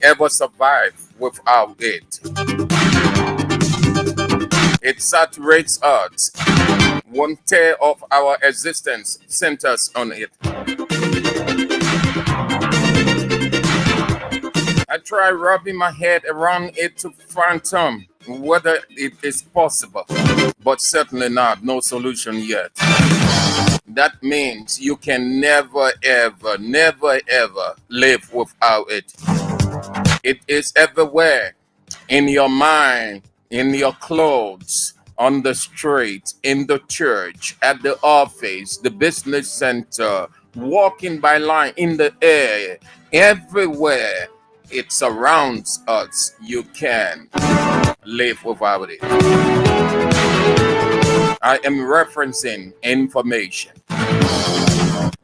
ever survive without it. It saturates us. One tear of our existence centers on it. I try rubbing my head around it to fathom whether it is possible, but certainly not. No solution yet. That means you can never, ever, never, ever live without it. It is everywhere, in your mind, in your clothes, on the street, in the church, at the office, the business center, walking by line, in the air, everywhere it surrounds us. You can live without it. I am referencing information.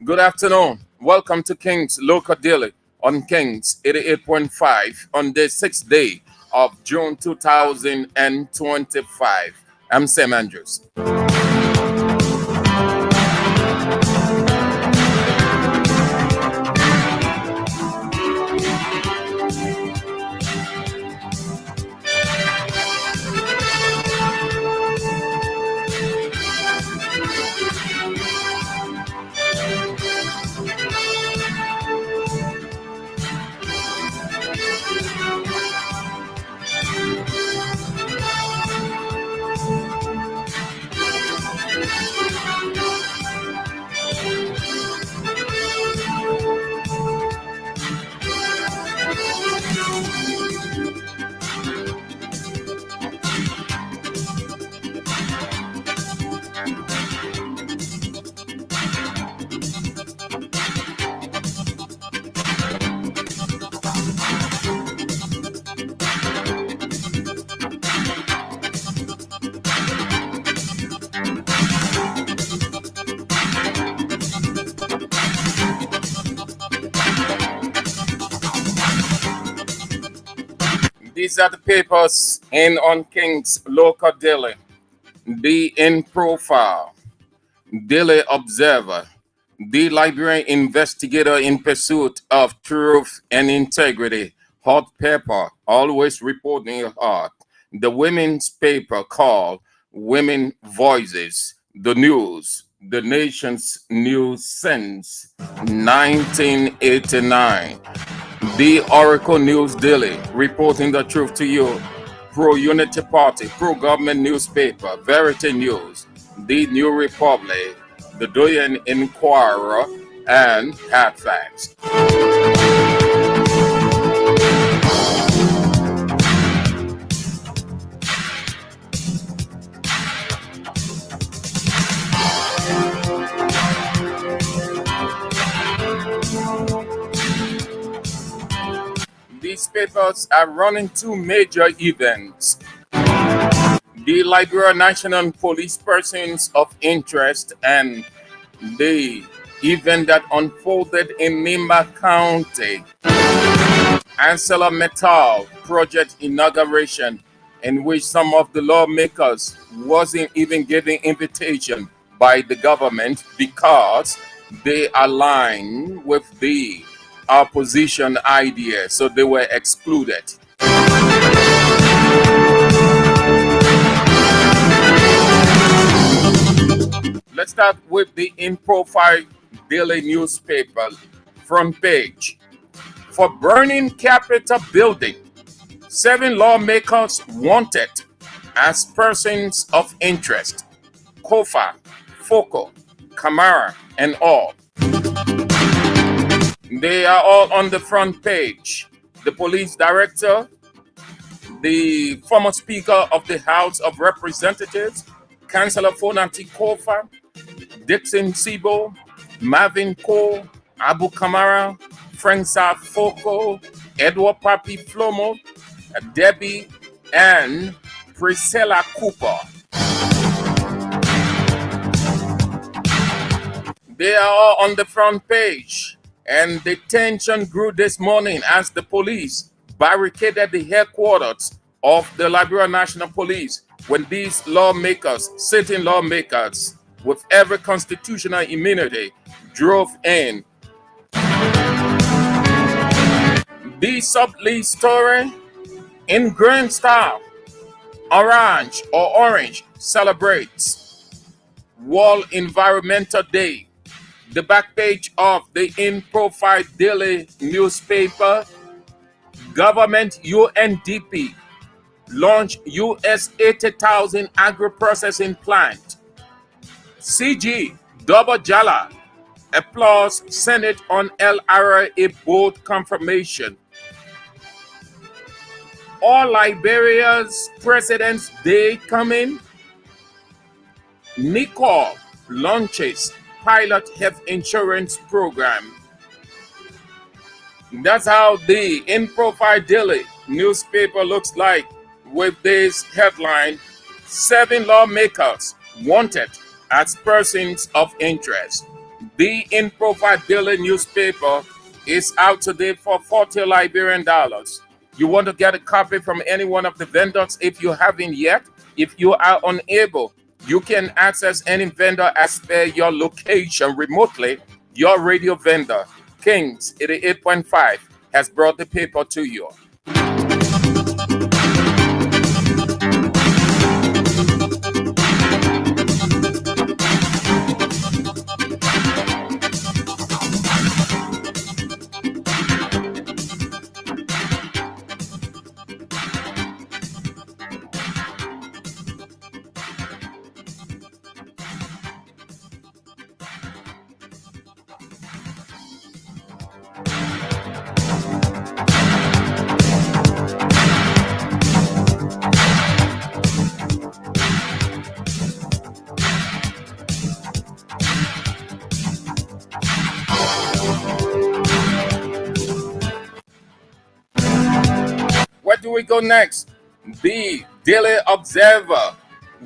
Good afternoon. Welcome to King's Local Daily on King's 88.5 on the 6th day of June 2025. I'm Sam Andrews. These are the papers in on King's Local Daily. The In Profile, Daily Observer, The Liberian Investigator in Pursuit of Truth and Integrity, Hot Pepper, Always Reporting Hot, the women's paper called Women Voices, The News, the nation's news since 1989. The Oracle News Daily, reporting the truth to you. Pro-Unity Party, pro-government newspaper, Verity News, The New Republic, The Doyen Inquirer, and Halifax. These papers are running two major events. The Liberian National Police Persons of Interest and the event that unfolded in Nimba County. ArcelorMittal project inauguration, in which some of the lawmakers wasn't even given invitation by the government because they align with the opposition idea, so they were excluded. Let's start with the In Profile Daily newspaper front page. For burning Capitol building, 7 lawmakers wanted as persons of interest. Kofa, Foko, Kamara, and all. They are all on the front page. The police director, the former Speaker of the House of Representatives, Councillor Fonati Kofa, Dixon Sibo, Marvin Cole, Abu Kamara, Frank Foko, Edward Papi Flomo, Debbie, and Priscilla Cooper. They are all on the front page. And the tension grew this morning as the police barricaded the headquarters of the Liberian National Police when these lawmakers, sitting lawmakers with every constitutional immunity, drove in. The sub-lead story in grand style. Orange or Orange celebrates World Environmental Day. The back page of the In Profile Daily newspaper. Government UNDP launch US 80,000 agro-processing plant. CG Double Jala applause Senate on LRA board confirmation. All Liberia's President's Day coming. Nicole launches pilot health insurance program. That's how the In Profile Daily newspaper looks like with this headline: 7 lawmakers wanted as persons of interest. The In Profile Daily newspaper is out today for 40 Liberian dollars. You want to get a copy from any one of the vendors if you haven't yet. If you are unable, you can access any vendor as per your location remotely. Your radio vendor, Kings 88.5, has brought the paper to you. Where do we go next? The Daily Observer,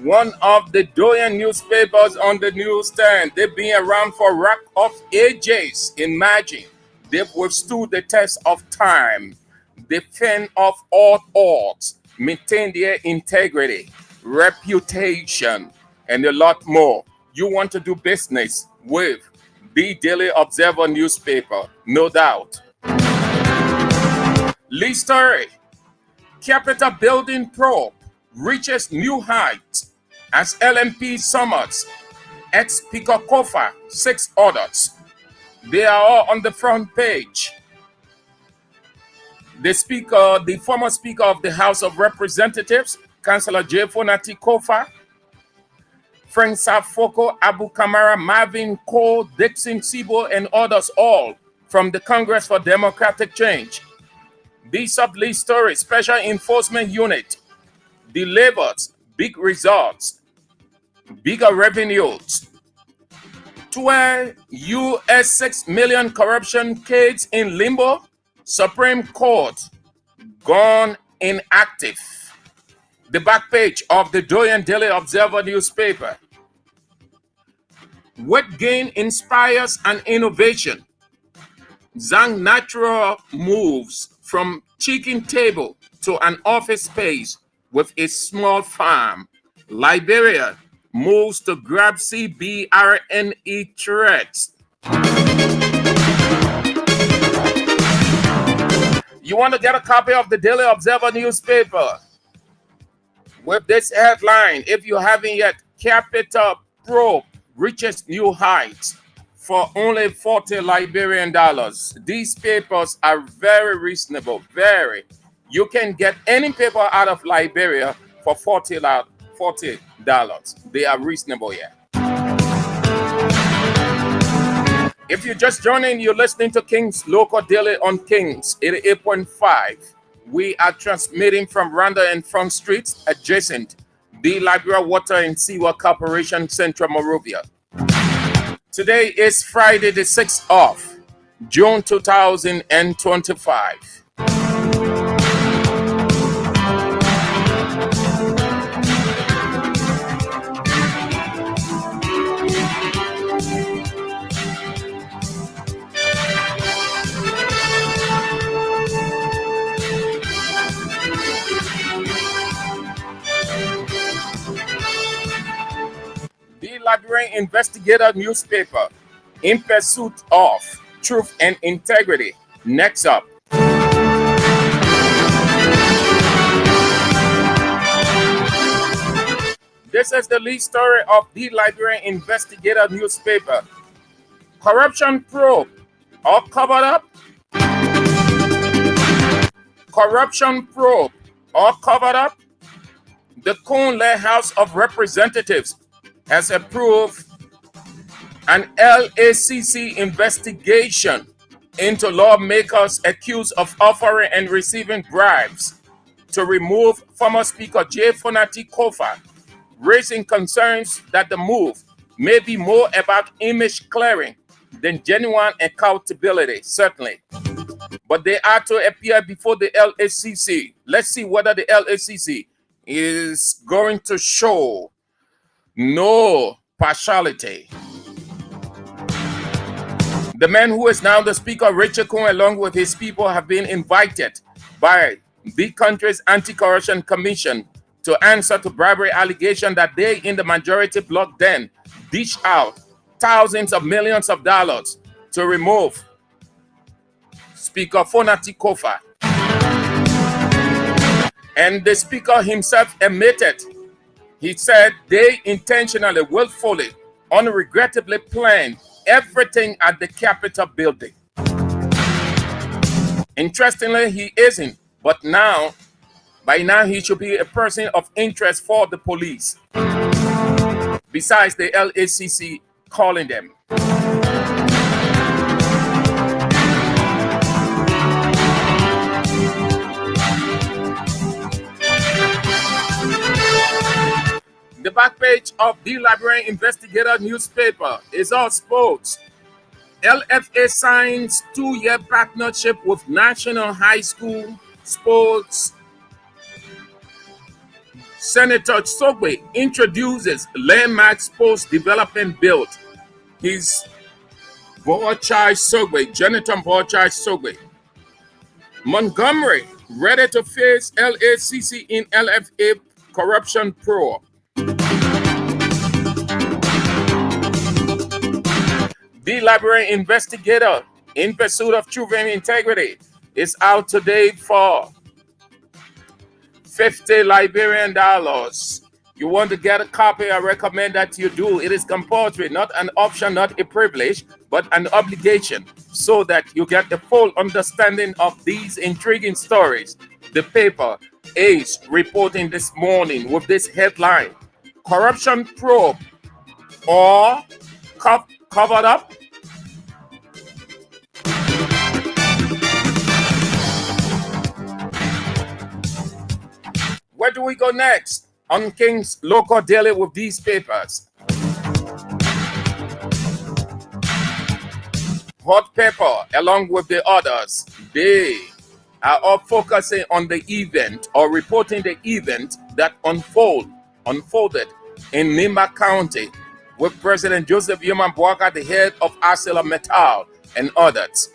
one of the doyen newspapers on the newsstand. They've been around for a rack of ages. Imagine they've withstood the test of time. They fend off all odds, maintain their integrity, reputation, and a lot more. You want to do business with the Daily Observer newspaper, no doubt. Lee Story. Capitol building probe reaches new heights as LMP summons ex-Speaker Kofa 6 others. They are all on the front page. The former Speaker of the House of Representatives, Councillor J. Fonati Kofa, Frank Safoko, Abu Kamara, Marvin Cole, Dixon Sibo, and others, all from the Congress for Democratic Change. The sub-lead story, Special Enforcement Unit delivered big results, bigger revenues. 12 US 6 million corruption kids in limbo. Supreme Court gone inactive. The back page of the Doyen Daily Observer newspaper. Weight gain inspires an innovation. Zhang Natural moves from chicken table to an office space with a small farm. Liberia moves to grab CBRNE threats. You want to get a copy of the Daily Observer newspaper with this headline, if you haven't yet: Capitol probe reaches new heights for only 40 Liberian dollars. These papers are very reasonable, very. You can get any paper out of Liberia for $40. They are reasonable, yeah. If you're just joining, you're listening to King's Local Daily on Kings 88.5. We are transmitting from Randa and Front Streets, adjacent the Liberia Water and Sewer Corporation, Central Monrovia. Today is Friday, the 6th of June 2025. The Liberian Investigator newspaper, in pursuit of truth and integrity. Next up, This is the lead story of the Liberian Investigator newspaper. Corruption probe or covered up? Corruption probe or covered up? The Conley House of Representatives has approved an LACC investigation into lawmakers accused of offering and receiving bribes to remove former Speaker J. Fonati Kofa, raising concerns that the move may be more about image clearing than genuine accountability, certainly. But they are to appear before the LACC. Let's see whether the LACC is going to show no partiality. The man who is now the Speaker, Richard Cohen, along with his people, have been invited by the country's Anti-Corruption Commission to answer to bribery allegation that they in the majority bloc then dished out thousands of millions of dollars to remove Speaker Fonati Kofa. And the Speaker himself admitted, he said they intentionally, willfully, unregrettably planned everything at the Capitol building. Interestingly, he isn't, but by now he should be a person of interest for the police, besides the LACC calling them. The back page of the Liberian Investigator newspaper is all sports. LFA signs 2-year partnership with National High School Sports. Senator Sogbe introduces landmark sports development bill. He's Borchai Sogbe, Jonathan Borchai Sogbe. Montgomery ready to face LACC in LFA corruption probe. The Liberian Investigator, in pursuit of truth and integrity, is out today for $50 Liberian. You want to get a copy? I recommend that you do. It is compulsory, not an option, not a privilege, but an obligation, so that you get the full understanding of these intriguing stories. The paper is reporting this morning with this headline: Corruption probe or covered up? Where do we go next? On King's Local Daily with these papers. Hot Pepper, along with the others, they are all focusing on the event or reporting the event that unfolded in Nimba County with President Joseph Yeman Boakai, the head of ArcelorMittal, and others.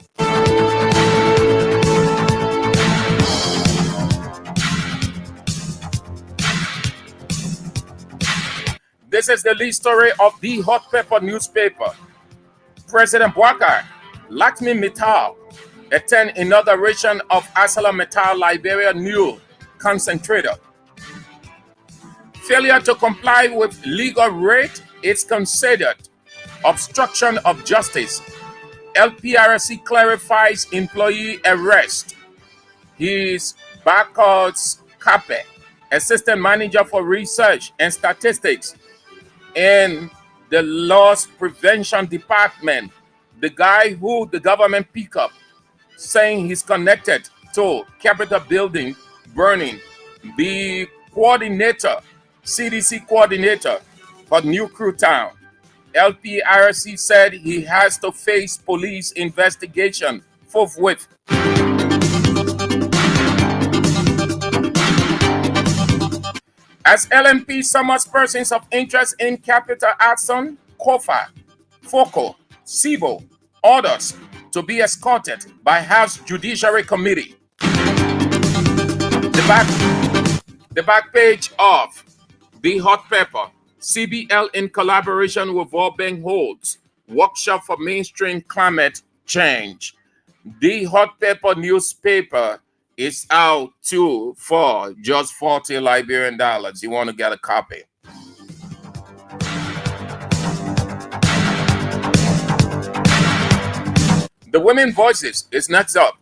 This is the lead story of the Hot Pepper newspaper. President Boakai, Lakshmi Mittal, attend inauguration of ArcelorMittal Liberia new concentrator. Failure to comply with legal rate is considered obstruction of justice. LPRC clarifies employee arrest. He's Barcos Kape, Assistant Manager for Research and Statistics in the Loss Prevention Department. The guy who the government picked up, saying he's connected to Capitol building burning, the coordinator, CDC coordinator for New Crew Town. LPRC said he has to face police investigation forthwith. As LMP summons persons of interest in capital action, Kofa, Foko, Sibo, orders to be escorted by House Judiciary Committee. The back page of the Hot Pepper, CBL in collaboration with World Bank holds workshop for mainstream climate change. The Hot Pepper newspaper is out too for just $40 Liberian. You want to get a copy. The Women Voices is next up.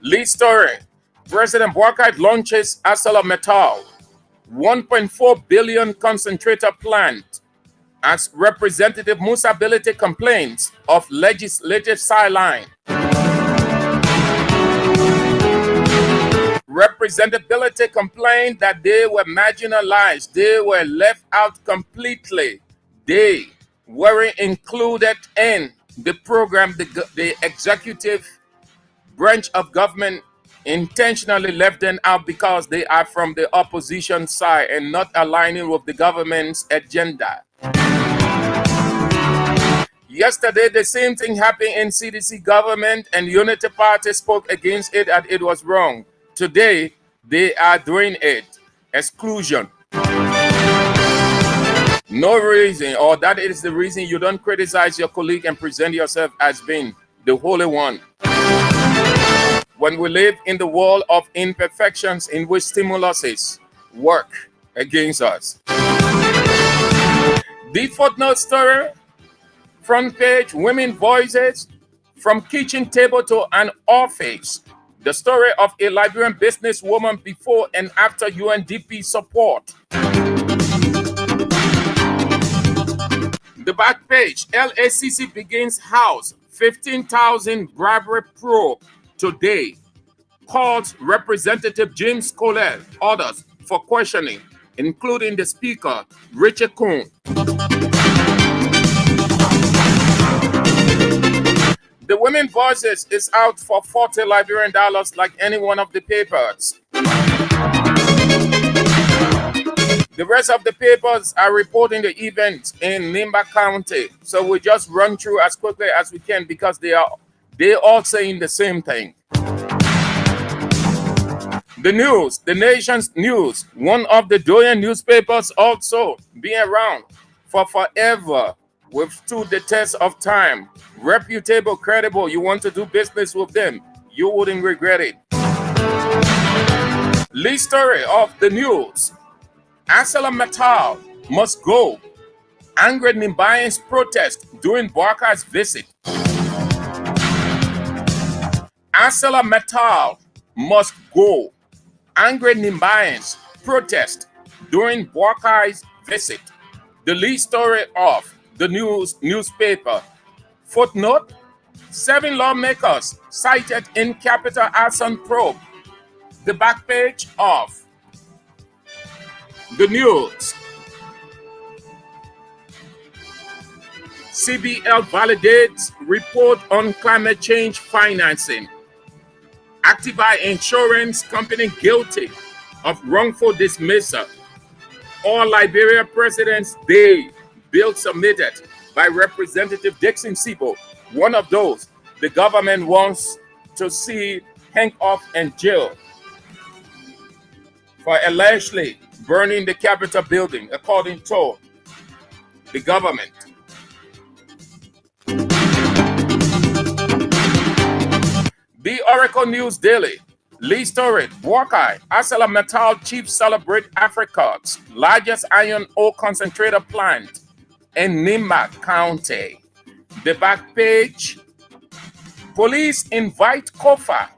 Lead story. President Boakai launches ArcelorMittal 1.4 billion concentrator plant as Representative Musa Bility complains of legislative sideline. Representability complained that they were marginalized, they were left out completely. They weren't included in the program. The executive branch of government intentionally left them out because they are from the opposition side and not aligning with the government's agenda. Yesterday, the same thing happened in CDC government, and Unity Party spoke against it and it was wrong. Today, they are doing it. Exclusion. No reason, or that is the reason you don't criticize your colleague and present yourself as being the Holy One. When we live in the world of imperfections in which stimuluses work against us. The footnote story, front page, Women Voices, from kitchen table to an office. The story of a Liberian businesswoman before and after UNDP support. The back page, LACC begins house 15,000 bribery probe today. Calls Representative James Colel orders for questioning, including the Speaker, Richard Coon. The Women Voices is out for $40 Liberian like any one of the papers. The rest of the papers are reporting the events in Nimba County. So we just run through as quickly as we can because they all saying the same thing. The news, the nation's news, one of the doyen newspapers also being around for forever, withstood the test of time. Reputable, credible, you want to do business with them, you wouldn't regret it. Lead story of the news. ArcelorMittal must go. Angry Nimbayans protest during Boakai's visit. ArcelorMittal must go. Angry Nimbayans protest during Boakai's visit. The lead story of the newspaper. Footnote, 7 lawmakers cited in capital arson probe. The back page of the news. CBL validates report on climate change financing. Activa Insurance Company guilty of wrongful dismissal. All Liberia President's Day bill submitted by Representative Dixon Sibo. One of those the government wants to see hang off and jail for allegedly burning the Capitol building, according to the government. The Oracle News Daily. Lead story, Boakai, ArcelorMittal chief celebrate Africa's largest iron ore concentrator plant in Nimba County. The back page, police invite Kofa,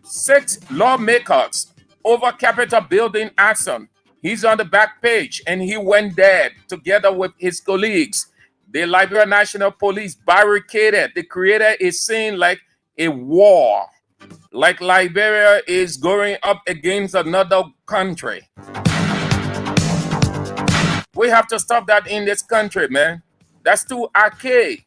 6 lawmakers over Capitol building arson. He's on the back page and he went there together with his colleagues. The Liberia National Police barricaded. They created a scene like a war, like Liberia is going up against another country. We have to stop that in this country, man. That's too archaic.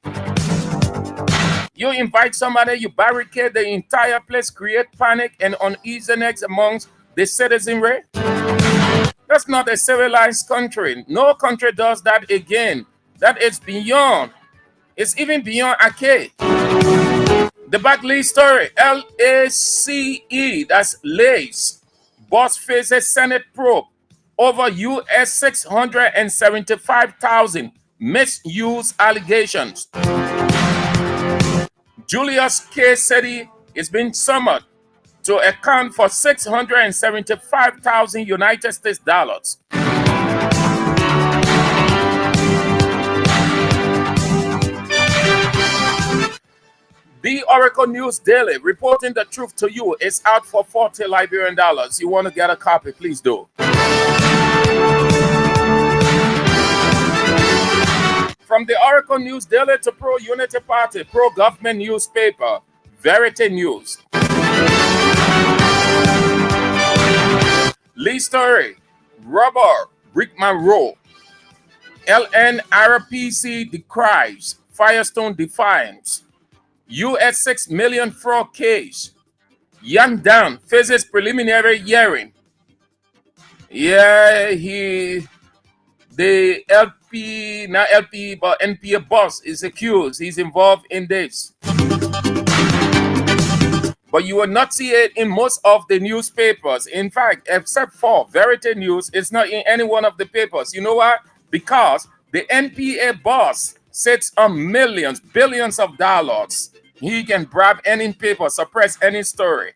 You invite somebody, you barricade the entire place, create panic and uneasiness amongst the citizenry. That's not a civilized country. No country does that again. That is beyond. It's even beyond archaic. The back lead story, LACE, that's LACE. Boss faces Senate probe over US 675,000 misuse allegations. Julius K. Seti is being summoned to account for 675,000 United States dollars. The Oracle News Daily, reporting the truth to you, is out for $40 Liberian. You want to get a copy, please do. From the Oracle News Daily to pro-unity party, pro-government newspaper, Verity News. Lee Story, Rubber, Brickman Row. LNRPC decries, Firestone defiance. US 6 million fraud case. Young Dan faces preliminary hearing. Yeah, the LP, not LP, but NPA boss is accused. He's involved in this. But you will not see it in most of the newspapers. In fact, except for Verity News, it's not in any one of the papers. You know why? Because the NPA boss sits on millions, billions of dollars. He can grab any paper, suppress any story.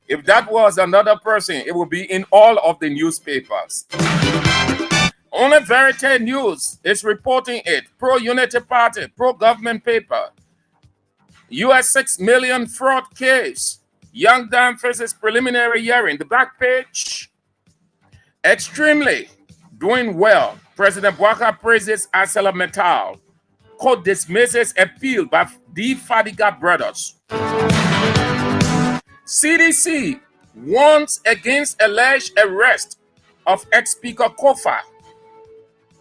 If that was another person, it would be in all of the newspapers. Only Verity News is reporting it. Pro-unity party, pro-government paper. US 6 million fraud case. Young Dan faces preliminary hearing. The back page. Extremely doing well. President Bouaka praises ArcelorMittal. Court dismisses appeal by the Fadiga brothers. CDC warns against alleged arrest of ex-speaker Kofa.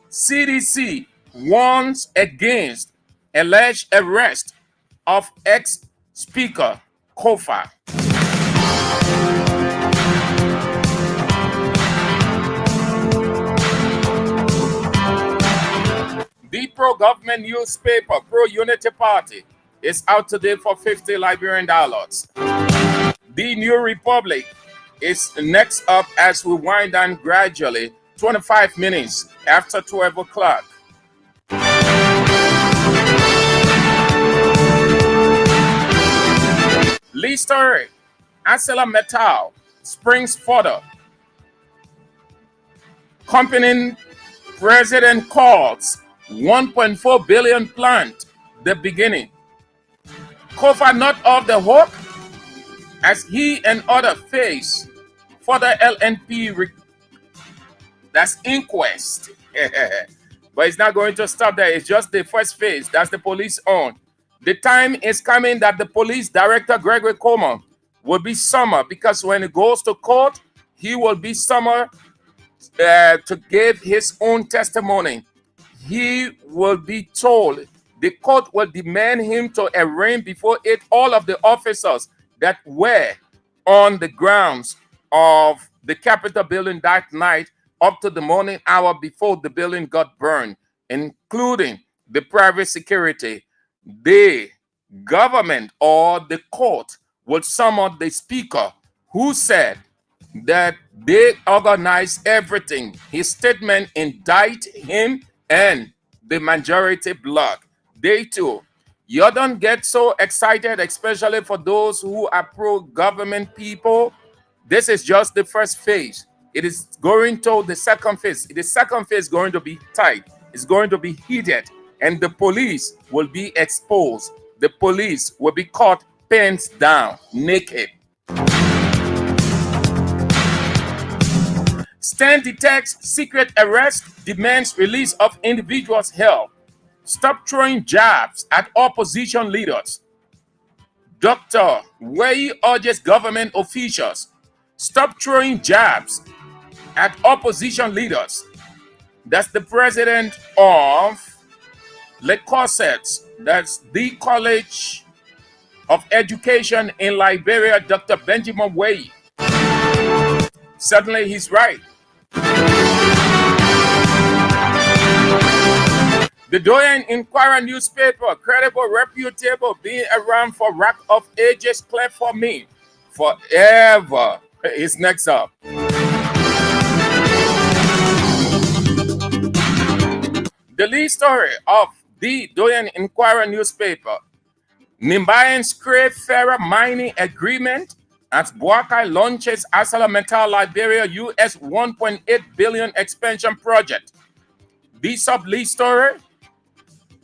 CDC warns against alleged arrest of ex-speaker Kofa. The pro-government newspaper, Pro-Unity Party, is out today for $50 Liberian. The New Republic is next up as we wind down gradually, 25 minutes after 12 o'clock. Lee Story, ArcelorMittal springs further. Company president calls 1.4 billion plant the beginning. Kofa not off the hook as he and others face further LNP that's inquest. But it's not going to stop there. It's just the first phase. That's the police on. The time is coming that the police director, Gregory Coleman, will be summoned, because when he goes to court, he will be summoned to give his own testimony. He will be told, the court will demand him to arraign before it all of the officers that were on the grounds of the Capitol building that night up to the morning hour before the building got burned, including the private security. The government or the court will summon the speaker who said that they organized everything. His statement indict him and the majority bloc. They too. You don't get so excited, especially for those who are pro-government people. This is just the first phase. It is going to the second phase. The second phase is going to be tight. It's going to be heated. And the police will be exposed. The police will be caught pants down, naked. Stand detects secret arrest, demands release of individuals held. Stop throwing jabs at opposition leaders. Dr. Wei urges government officials, stop throwing jabs at opposition leaders. That's the president of Le Corset, that's the College of Education in Liberia, Dr. Benjamin Wei. Certainly he's right. The Doyen Inquirer newspaper, credible, reputable, being around for rack of ages, clear for me forever, is next up. The lead story of the Doyen Inquirer newspaper, Nimbayans crave fairer mining agreement as Bouaka launches ArcelorMittal Liberia US 1.8 billion expansion project. The sub-lead story,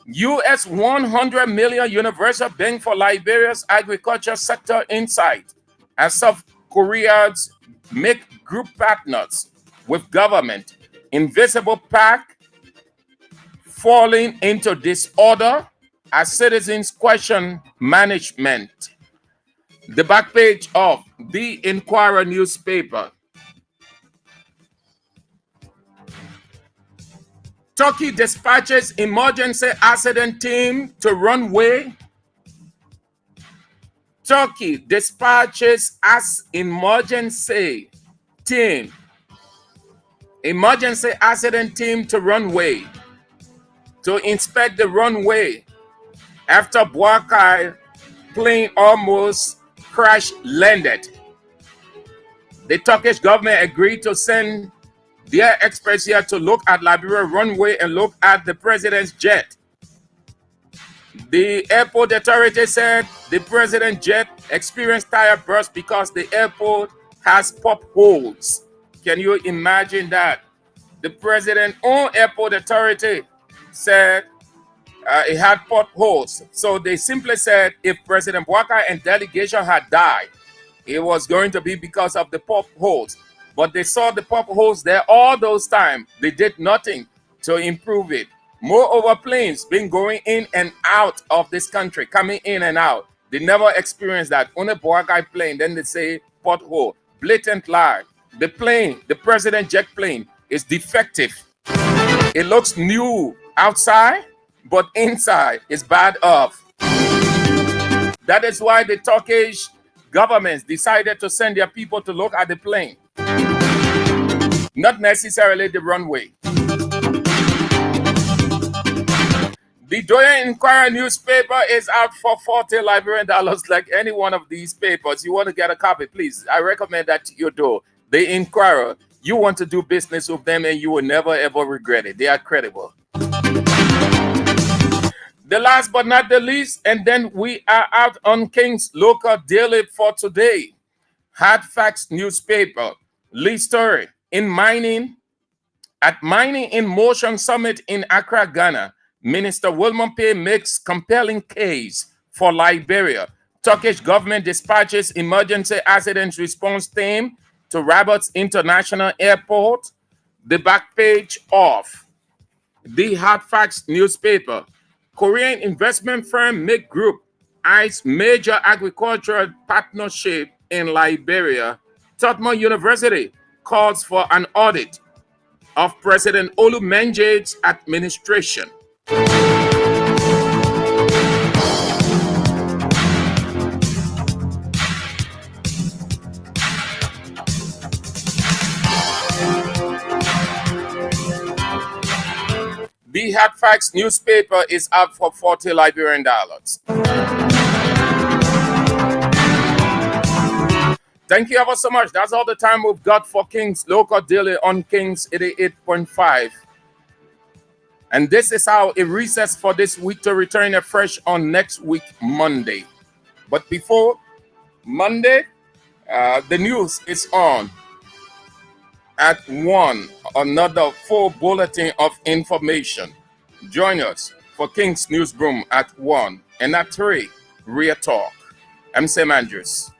US 100 million universal bank for Liberia's agriculture sector insight as South Korea's make group partners with government. Invisible pact falling into disorder as citizens question management. The back page of the Inquirer newspaper. Turkey dispatches emergency accident team to runway. Turkey dispatches as emergency accident team to runway to inspect the runway after Boakai plane almost crash landed. The Turkish government agreed to send their experts here to look at Liberia runway and look at the president's jet. The airport authority said the president's jet experienced tire burst because the airport has potholes. Can you imagine that? The president's own airport authority said it had potholes. So they simply said if President Boakai and delegation had died, it was going to be because of the potholes. But they saw the potholes there all those times. They did nothing to improve it. Moreover, planes been going in and out of this country, coming in and out. They never experienced that. Only Boakai plane, then they say pothole. Blatant lie. The plane, the president jet plane, is defective. It looks new outside, but inside is bad off. That is why the Turkish government decided to send their people to look at the plane, not necessarily the runway. The Doyen Inquirer newspaper is out for $40 Liberian like any one of these papers. You want to get a copy, please. I recommend that you do. The Inquirer, you want to do business with them and you will never ever regret it. They are credible. The last but not the least, and then we are out on King's Local Daily for today. Hard Facts newspaper. Lead story. At Mining in Motion Summit in Accra, Ghana, Minister Wilmon Pay makes compelling case for Liberia. Turkish government dispatches emergency accident response team to Roberts International Airport. The back page of the Hard Facts newspaper. Korean investment firm Make Group eyes major agricultural partnership in Liberia. Tottenham University calls for an audit of President Olumenje's administration. The Hard Facts newspaper is up for $40 Liberian. Thank you ever so much. That's all the time we've got for King's Local Daily on King's 88.5. And this is how it recess for this week to return afresh on next week, Monday. But before Monday, the news is on. At 1, another full bulletin of information. Join us for King's Newsroom at 1. And at 3, Real Talk. I'm Sam Andrews.